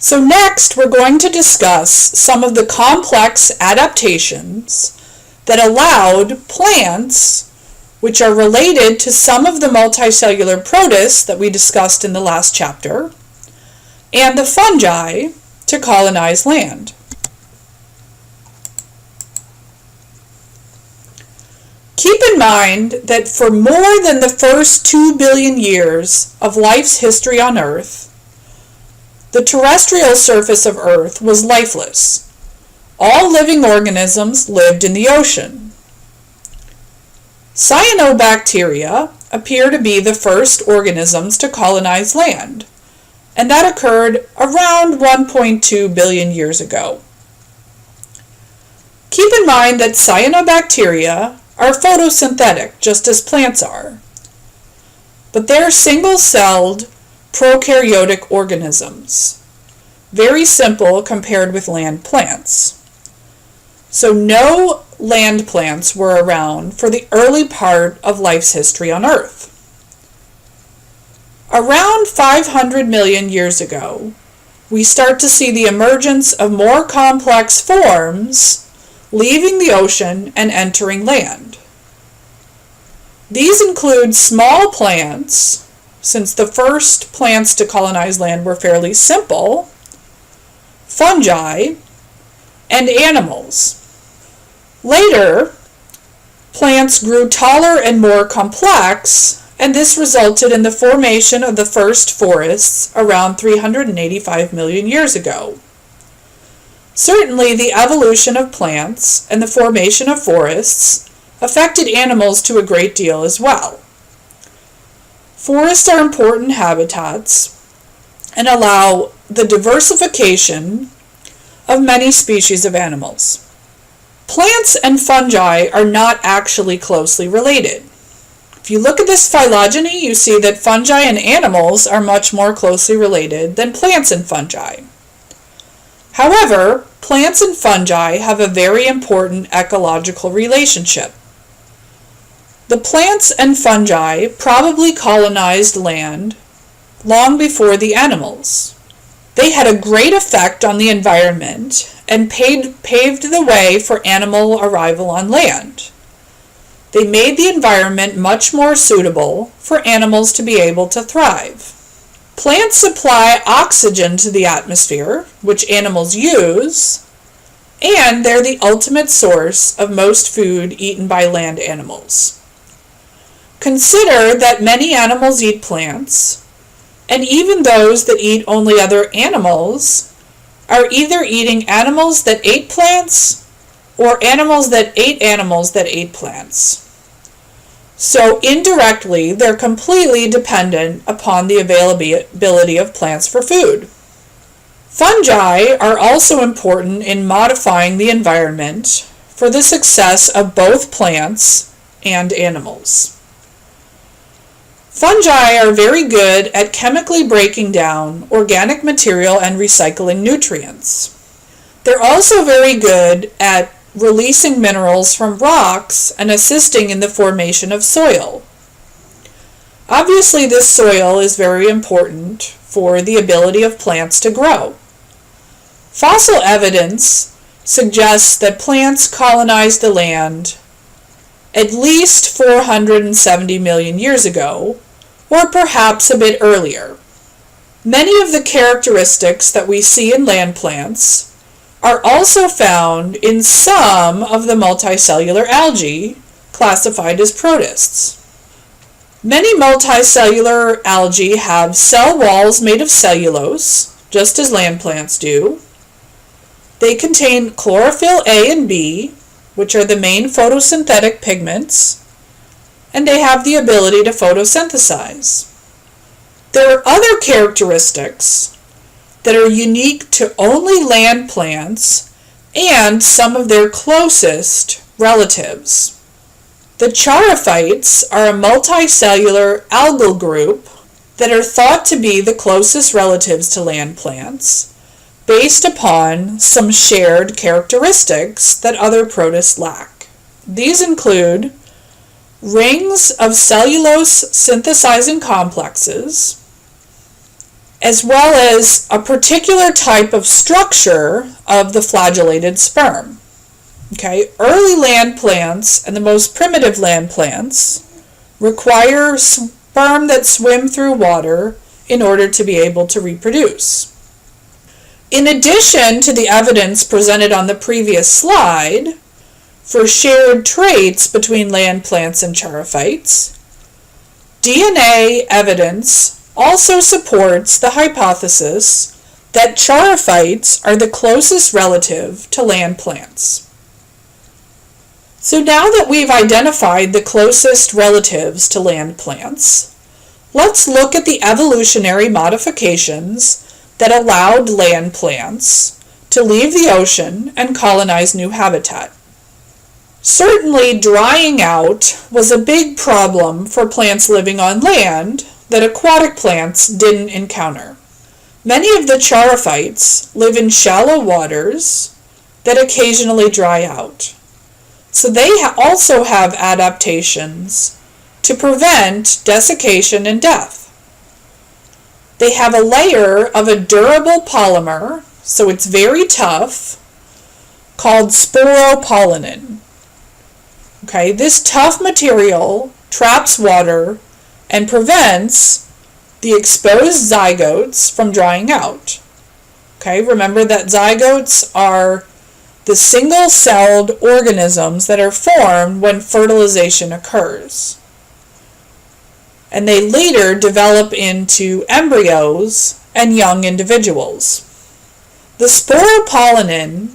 So next we're going to discuss some of the complex adaptations that allowed plants, which are related to some of the multicellular protists that we discussed in the last chapter, and the fungi to colonize land. Keep in mind that for more than the first 2 billion years of life's history on Earth, the terrestrial surface of Earth was lifeless. All living organisms lived in the ocean. Cyanobacteria appear to be the first organisms to colonize land, and that occurred around 1.2 billion years ago. Keep in mind that cyanobacteria are photosynthetic, just as plants are, but they're single-celled prokaryotic organisms, very simple compared with land plants. So no land plants were around for the early part of life's history on Earth. Around 500 million years ago, we start to see the emergence of more complex forms leaving the ocean and entering land. These include small plants, since the first plants to colonize land were fairly simple, fungi, and animals. Later, plants grew taller and more complex, and this resulted in the formation of the first forests around 385 million years ago. Certainly, the evolution of plants and the formation of forests affected animals to a great deal as well. Forests are important habitats and allow the diversification of many species of animals. Plants and fungi are not actually closely related. If you look at this phylogeny, you see that fungi and animals are much more closely related than plants and fungi. However, plants and fungi have a very important ecological relationship. The plants and fungi probably colonized land long before the animals. They had a great effect on the environment and paved the way for animal arrival on land. They made the environment much more suitable for animals to be able to thrive. Plants supply oxygen to the atmosphere, which animals use, and they're the ultimate source of most food eaten by land animals. Consider that many animals eat plants, and even those that eat only other animals are either eating animals that ate plants or animals that ate plants. So indirectly, they're completely dependent upon the availability of plants for food. Fungi are also important in modifying the environment for the success of both plants and animals. Fungi are very good at chemically breaking down organic material and recycling nutrients. They're also very good at releasing minerals from rocks and assisting in the formation of soil. Obviously, this soil is very important for the ability of plants to grow. Fossil evidence suggests that plants colonized the land at least 470 million years ago, or perhaps a bit earlier. Many of the characteristics that we see in land plants are also found in some of the multicellular algae classified as protists. Many multicellular algae have cell walls made of cellulose, just as land plants do. They contain chlorophyll A and B, which are the main photosynthetic pigments, and they have the ability to photosynthesize. There are other characteristics that are unique to only land plants and some of their closest relatives. The charophytes are a multicellular algal group that are thought to be the closest relatives to land plants, based upon some shared characteristics that other protists lack. These include rings of cellulose synthesizing complexes, as well as a particular type of structure of the flagellated sperm. Okay, early land plants and the most primitive land plants require sperm that swim through water in order to be able to reproduce. In addition to the evidence presented on the previous slide for shared traits between land plants and charophytes, DNA evidence also supports the hypothesis that charophytes are the closest relative to land plants. So now that we've identified the closest relatives to land plants, let's look at the evolutionary modifications that allowed land plants to leave the ocean and colonize new habitat. Certainly, drying out was a big problem for plants living on land that aquatic plants didn't encounter. Many of the charophytes live in shallow waters that occasionally dry out. So they also have adaptations to prevent desiccation and death. They have a layer of a durable polymer, so it's very tough, called sporopollenin. Okay, this tough material traps water and prevents the exposed zygotes from drying out. Okay, remember that zygotes are the single-celled organisms that are formed when fertilization occurs. And they later develop into embryos and young individuals. The sporopollenin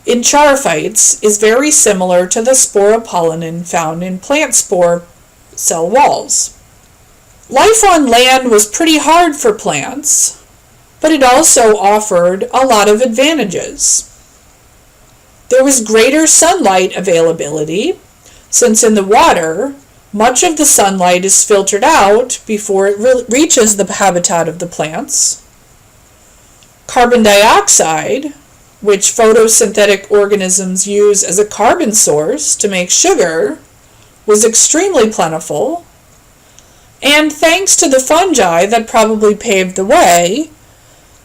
in charophytes is very similar to the sporopollenin found in plant spore cell walls. Life on land was pretty hard for plants, but it also offered a lot of advantages. There was greater sunlight availability, since in the water, much of the sunlight is filtered out before it reaches the habitat of the plants. Carbon dioxide, which photosynthetic organisms use as a carbon source to make sugar, was extremely plentiful. And thanks to the fungi that probably paved the way,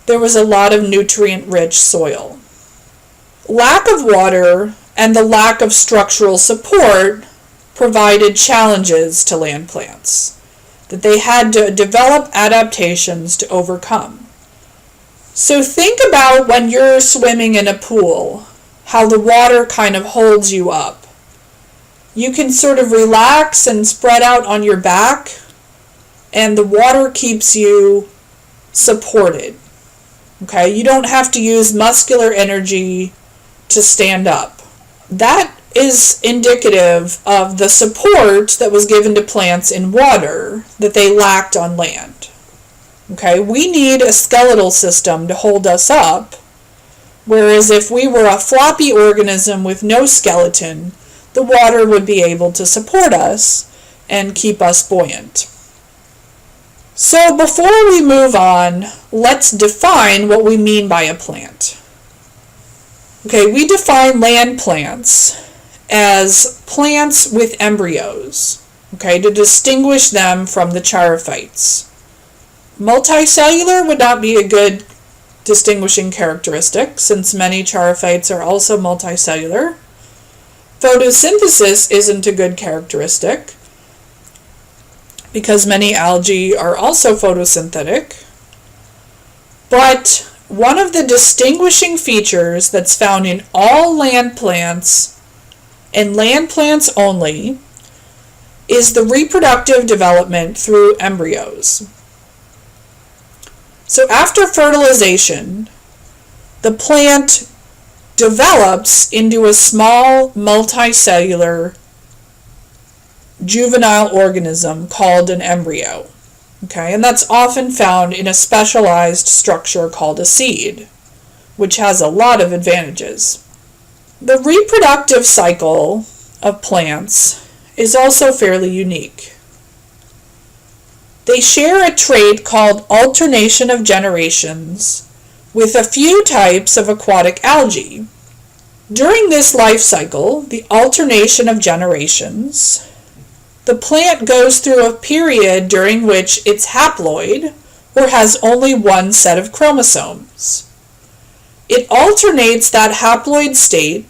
there was a lot of nutrient-rich soil. Lack of water and the lack of structural support provided challenges to land plants that they had to develop adaptations to overcome. So think about when you're swimming in a pool, how the water kind of holds you up. You can sort of relax and spread out on your back, and the water keeps you supported. Okay, you don't have to use muscular energy to stand up. That is indicative of the support that was given to plants in water that they lacked on land. Okay, we need a skeletal system to hold us up, whereas if we were a floppy organism with no skeleton, the water would be able to support us and keep us buoyant. So before we move on, let's define what we mean by a plant. Okay, we define land plants as plants with embryos, okay, to distinguish them from the charophytes. Multicellular would not be a good distinguishing characteristic, since many charophytes are also multicellular. Photosynthesis isn't a good characteristic, because many algae are also photosynthetic. But one of the distinguishing features that's found in all land plants, and land plants only, is the reproductive development through embryos. So after fertilization, the plant develops into a small multicellular juvenile organism called an embryo. Okay, and that's often found in a specialized structure called a seed, which has a lot of advantages. The reproductive cycle of plants is also fairly unique. They share a trait called alternation of generations with a few types of aquatic algae. During this life cycle, the alternation of generations, the plant goes through a period during which it's haploid, or has only one set of chromosomes. It alternates that haploid state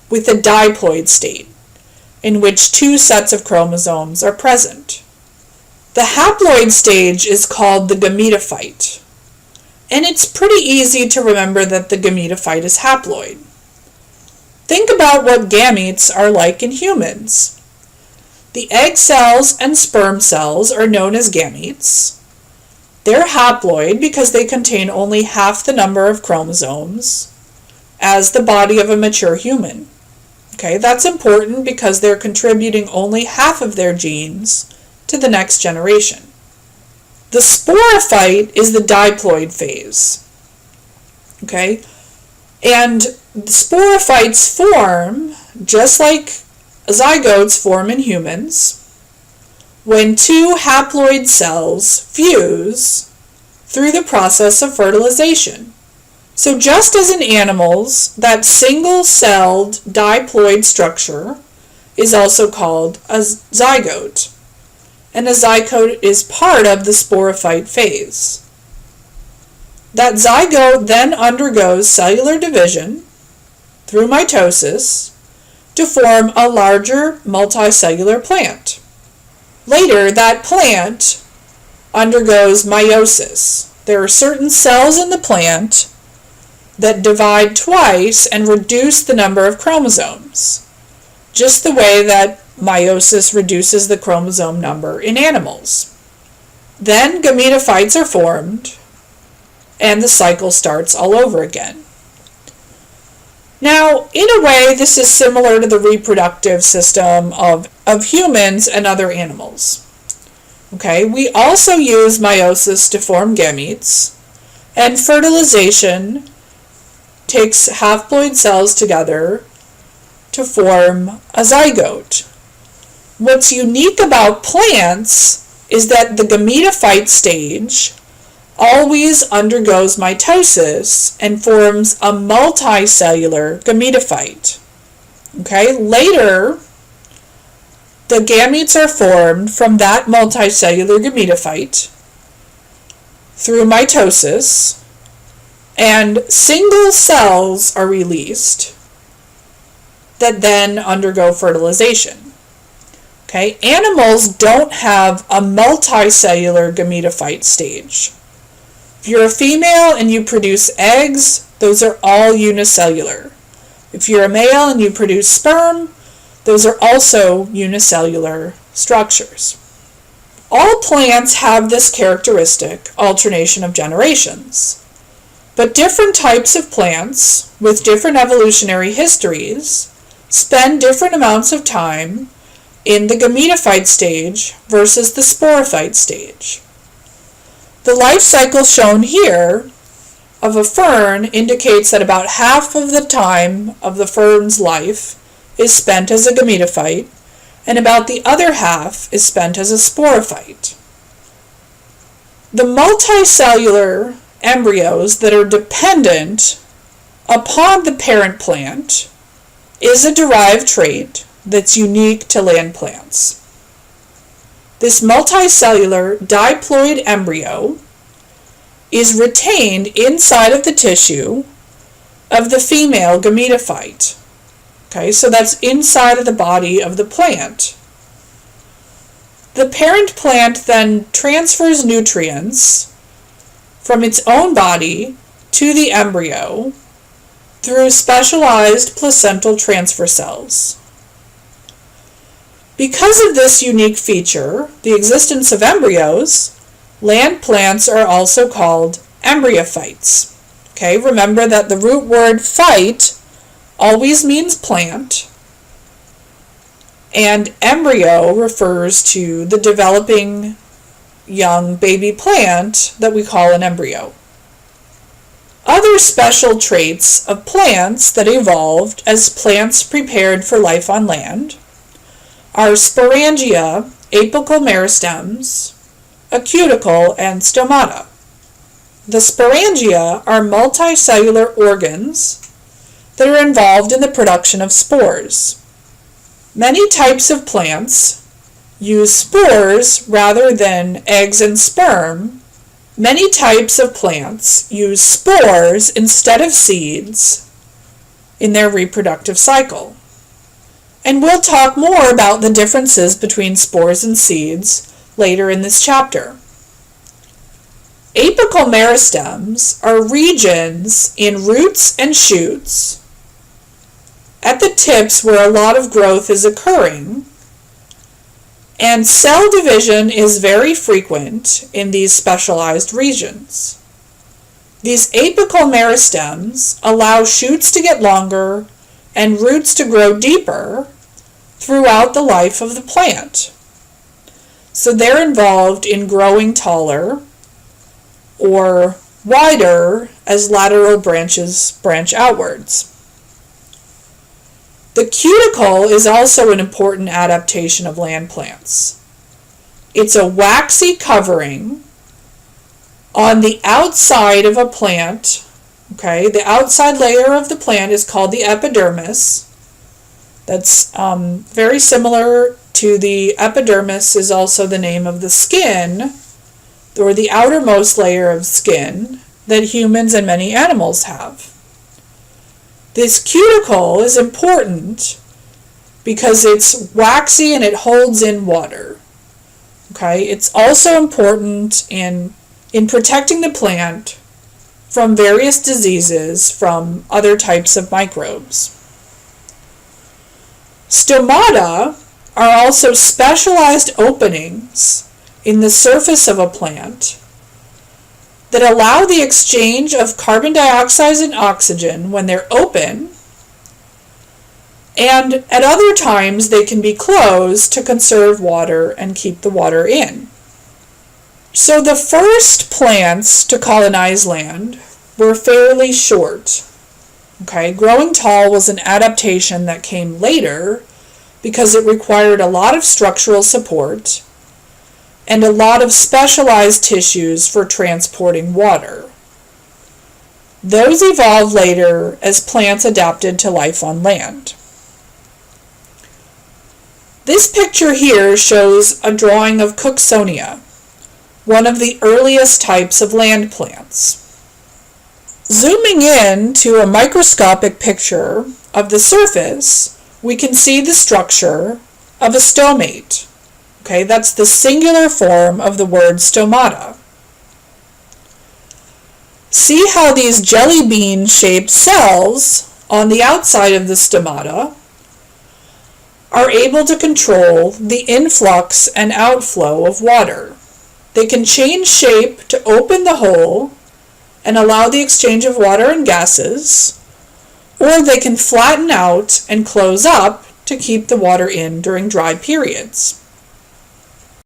with a diploid state, in which two sets of chromosomes are present. The haploid stage is called the gametophyte, and it's pretty easy to remember that the gametophyte is haploid. Think about what gametes are like in humans. The egg cells and sperm cells are known as gametes. They're haploid because they contain only half the number of chromosomes as the body of a mature human. Okay, that's important because they're contributing only half of their genes to the next generation. The sporophyte is the diploid phase. Okay, and sporophytes form just like zygotes form in humans when two haploid cells fuse through the process of fertilization. So just as in animals, that single-celled diploid structure is also called a zygote, and a zygote is part of the sporophyte phase. That zygote then undergoes cellular division through mitosis to form a larger multicellular plant. Later, that plant undergoes meiosis. There are certain cells in the plant that divide twice and reduce the number of chromosomes, just the way that meiosis reduces the chromosome number in animals. Then gametophytes are formed, and the cycle starts all over again. Now, in a way, this is similar to the reproductive system of humans and other animals. Okay, we also use meiosis to form gametes, and fertilization takes haploid cells together to form a zygote. What's unique about plants is that the gametophyte stage always undergoes mitosis and forms a multicellular gametophyte. Okay, later the gametes are formed from that multicellular gametophyte through mitosis, and single cells are released that then undergo fertilization. Okay, animals don't have a multicellular gametophyte stage. If you're a female and you produce eggs, those are all unicellular. If you're a male and you produce sperm, those are also unicellular structures. All plants have this characteristic, alternation of generations. But different types of plants with different evolutionary histories spend different amounts of time in the gametophyte stage versus the sporophyte stage. The life cycle shown here of a fern indicates that about half of the time of the fern's life is spent as a gametophyte, and about the other half is spent as a sporophyte. The multicellular embryos that are dependent upon the parent plant is a derived trait that's unique to land plants. This multicellular diploid embryo is retained inside of the tissue of the female gametophyte. Okay, so that's inside of the body of the plant. The parent plant then transfers nutrients from its own body to the embryo through specialized placental transfer cells. Because of this unique feature, the existence of embryos, land plants are also called embryophytes. Okay, remember that the root word phyte always means plant, and embryo refers to the developing young baby plant that we call an embryo. Other special traits of plants that evolved as plants prepared for life on land are sporangia, apical meristems, a cuticle, and stomata. The sporangia are multicellular organs that are involved in the production of spores. Many types of plants use spores rather than eggs and sperm Many types of plants use spores instead of seeds in their reproductive cycle. And we'll talk more about the differences between spores and seeds later in this chapter. Apical meristems are regions in roots and shoots at the tips where a lot of growth is occurring, and cell division is very frequent in these specialized regions. These apical meristems allow shoots to get longer and roots to grow deeper throughout the life of the plant. So they're involved in growing taller or wider as lateral branches branch outwards. The cuticle is also an important adaptation of land plants. It's a waxy covering on the outside of a plant. Okay, the outside layer of the plant is called the epidermis. That's very similar to the epidermis is also the name of the skin, or the outermost layer of skin that humans and many animals have. This cuticle is important because it's waxy and it holds in water. Okay, it's also important in protecting the plant from various diseases from other types of microbes. Stomata are also specialized openings in the surface of a plant that allow the exchange of carbon dioxide and oxygen when they're open, and at other times they can be closed to conserve water and keep the water in. So the first plants to colonize land were fairly short. Okay, growing tall was an adaptation that came later because it required a lot of structural support and a lot of specialized tissues for transporting water. Those evolved later as plants adapted to life on land. This picture here shows a drawing of Cooksonia, one of the earliest types of land plants. Zooming in to a microscopic picture of the surface, we can see the structure of a stomate. Okay, that's the singular form of the word stomata. See how these jelly bean-shaped cells on the outside of the stomata are able to control the influx and outflow of water. They can change shape to open the hole and allow the exchange of water and gases, or they can flatten out and close up to keep the water in during dry periods.